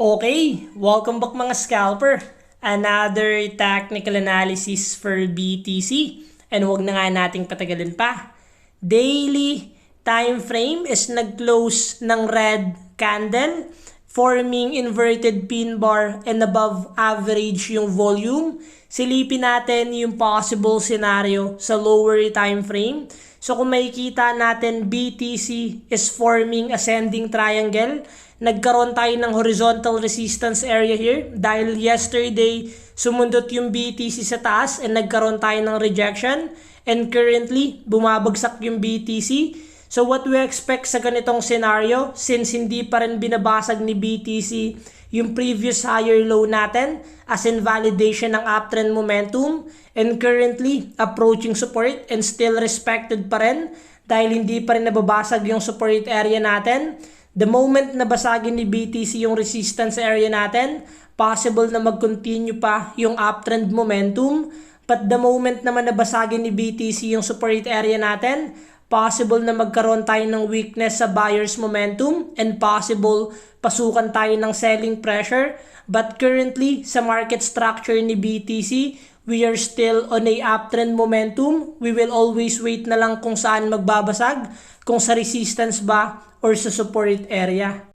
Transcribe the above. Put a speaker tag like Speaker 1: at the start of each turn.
Speaker 1: Okay, welcome back mga scalper. Another technical analysis for BTC. And wag na nga nating patagalin pa. Daily time frame is nag-close ng red candle, forming inverted pin bar and above average yung volume. Silipin natin yung possible scenario sa lower time frame. So kung makikita natin, BTC is forming ascending triangle. Nagkaroon tayo ng horizontal resistance area here dahil yesterday sumundot yung BTC sa taas and nagkaroon tayo ng rejection, and currently bumabagsak yung BTC. So what we expect sa ganitong scenario, since hindi pa rin binabasag ni BTC yung previous higher low natin as in validation ng uptrend momentum, and currently approaching support and still respected pa rin dahil hindi pa rin nababasag yung support area natin. The moment na basagin ni BTC yung resistance area natin, possible na mag-continue pa yung uptrend momentum. But the moment naman na basagin ni BTC yung support area natin, possible na magkaroon tayo ng weakness sa buyer's momentum and possible pasukan tayo ng selling pressure. But currently, sa market structure ni BTC, we are still on a uptrend momentum. We will always wait na lang kung saan magbabasag, kung sa resistance ba or sa support area.